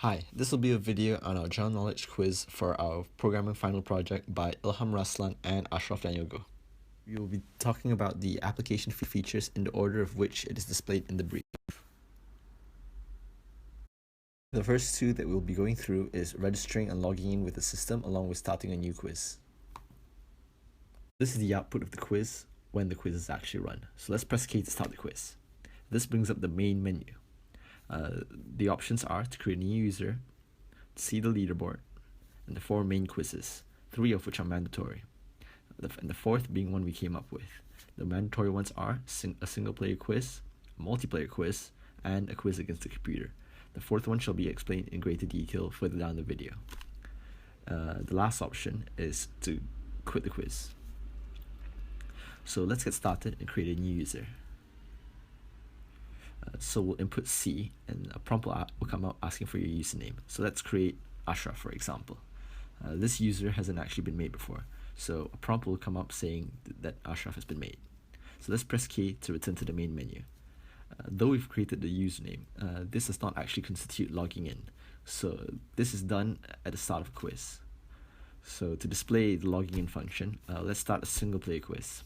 Hi, this will be a video on our general knowledge quiz for our programming final project by Ilham Raslan and Ashraf Danyogo. We will be talking about the application features in the order of which it is displayed in the brief. The first two that we'll be going through is registering and logging in with the system along with starting a new quiz. This is the output of the quiz when the quiz is actually run. So let's press K to start the quiz. This brings up the main menu. The options are to create a new user, to see the leaderboard, and the 4 main quizzes, 3 of which are mandatory, and the 4th being one we came up with. The mandatory ones are a single player quiz, a multiplayer quiz, and a quiz against the computer. The 4th one shall be explained in greater detail further down the video. The last option is to quit the quiz. So let's get started and create a new user. So we'll input C and a prompt will come up asking for your username. So let's create Ashraf, for example. This user hasn't actually been made before, so a prompt will come up saying that Ashraf has been made. So let's press K to return to the main menu. Though we've created the username, this does not actually constitute logging in, so this is done at the start of a quiz. So to display the logging in function, let's start a single player quiz.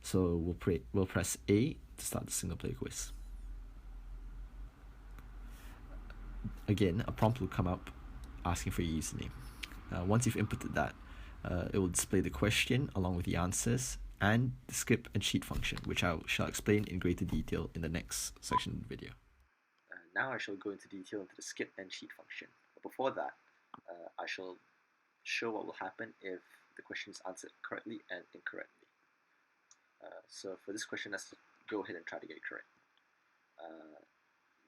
So we'll press A to start the single player quiz. Again, a prompt will come up asking for your username. Once you've inputted that, it will display the question along with the answers and the skip and cheat function, which I shall explain in greater detail in the next section of the video. Now I shall go into detail into the skip and cheat function. But before that, I shall show what will happen if the question is answered correctly and incorrectly. So for this question, let's go ahead and try to get it correct.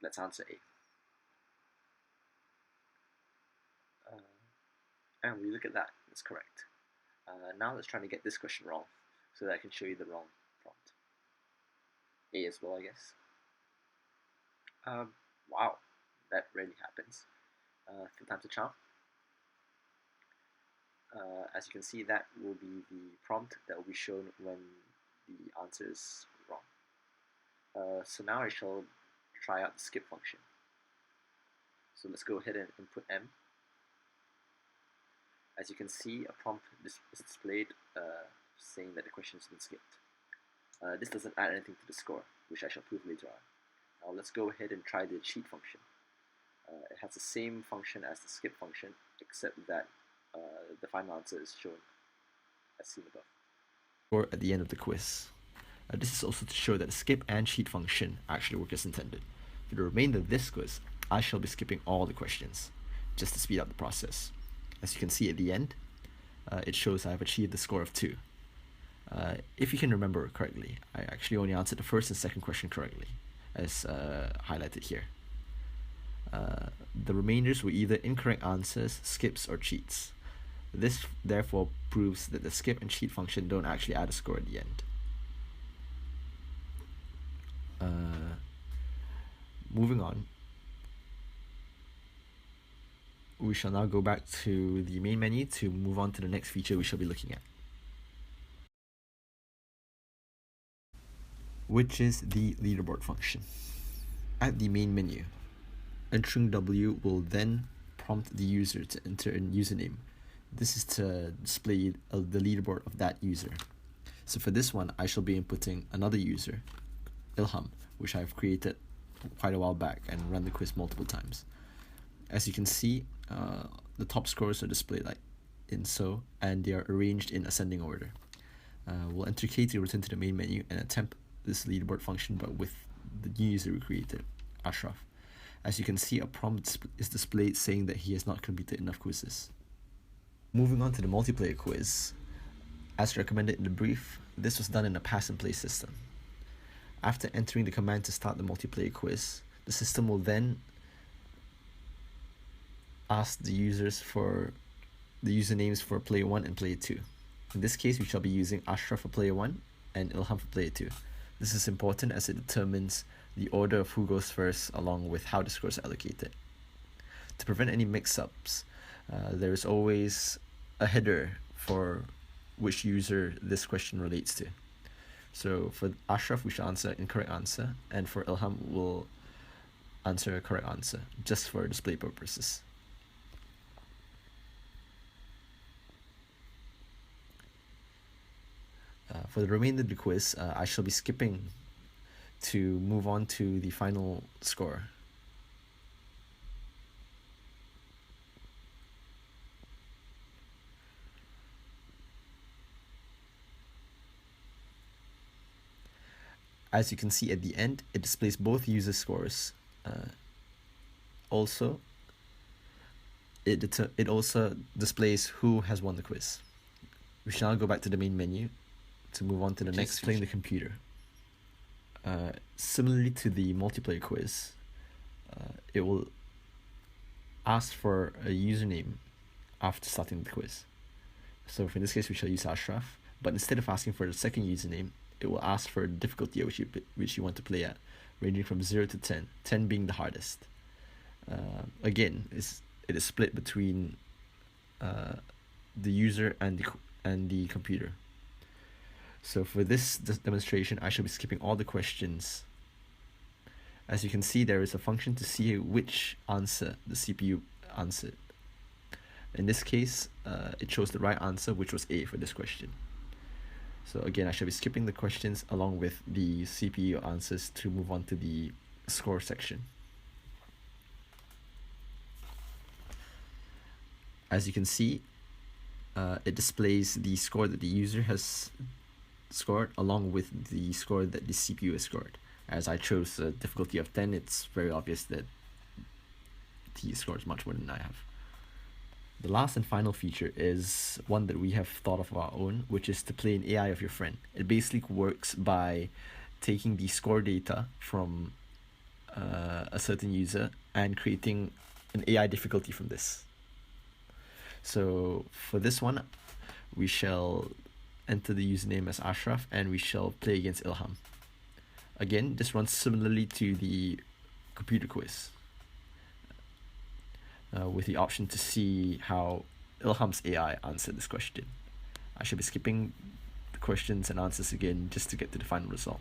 Let's answer A. And we look at that, it's correct. Now let's try to get this question wrong, so that I can show you the wrong prompt. A as well, I guess. Wow, that rarely happens. 3 times a charm. As you can see, that will be the prompt that will be shown when the answer is wrong. So now I shall try out the skip function. So let's go ahead and input M. As you can see, a prompt is displayed saying that the question has been skipped. This doesn't add anything to the score, which I shall prove later on. Now let's go ahead and try the cheat function. It has the same function as the skip function, except that the final answer is shown as seen above. Or at the end of the quiz. This is also to show that the skip and cheat function actually work as intended. For the remainder of this quiz, I shall be skipping all the questions, just to speed up the process. As you can see at the end, it shows I've achieved the score of 2. If you can remember correctly, I actually only answered the first and second question correctly, as highlighted here. The remainders were either incorrect answers, skips, or cheats. This therefore proves that the skip and cheat function don't actually add a score at the end. Moving on, we shall now go back to the main menu to move on to the next feature we shall be looking at, which is the leaderboard function. At the main menu, entering W will then prompt the user to enter a username. This is to display the leaderboard of that user. So for this one, I shall be inputting another user, Ilham, which I've created quite a while back and run the quiz multiple times. As you can see, the top scores are displayed like in so, and they are arranged in ascending order. We'll enter K to return to the main menu and attempt this leaderboard function, but with the new user we created, Ashraf. As you can see, a prompt is displayed saying that he has not completed enough quizzes. Moving on to the multiplayer quiz. As recommended in the brief, this was done in a pass and play system. After entering the command to start the multiplayer quiz, the system will then ask the users for the usernames for player 1 and player 2. In this case, we shall be using Ashraf for player 1 and Ilham for player 2. This is important as it determines the order of who goes first along with how the scores are allocated. To prevent any mix-ups, there is always a header for which user this question relates to. So for Ashraf, we shall answer incorrect answer, and for Ilham, we'll answer a correct answer, just for display purposes. For the remainder of the quiz, I shall be skipping to move on to the final score. As you can see at the end, it displays both user scores. Also, it also displays who has won the quiz. We shall now go back to the main menu to move on to the next playing the computer. Similarly to the multiplayer quiz, it will ask for a username after starting the quiz. So in this case, we shall use Ashraf, but instead of asking for the second username, it will ask for the difficulty at which you want to play at, ranging from 0 to 10, 10 being the hardest. Again, it is split between the user and the computer. So for this demonstration, I shall be skipping all the questions. As you can see, there is a function to see which answer the CPU answered. In this case, it chose the right answer, which was A for this question. So again, I shall be skipping the questions along with the CPU answers to move on to the score section. As you can see, it displays the score that the user has scored along with the score that the CPU has scored. As I chose a difficulty of 10, it's very obvious that he scores much more than I have. The last and final feature is one that we have thought of our own, which is to play an AI of your friend. It basically works by taking the score data from a certain user and creating an AI difficulty from this. So for this one, we shall enter the username as Ashraf and we shall play against Ilham. Again, this runs similarly to the computer quiz, with the option to see how Ilham's AI answered this question. I shall be skipping the questions and answers again just to get to the final result.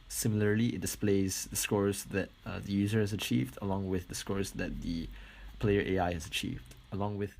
Similarly, it displays the scores that the user has achieved along with the scores that the player AI has achieved, along with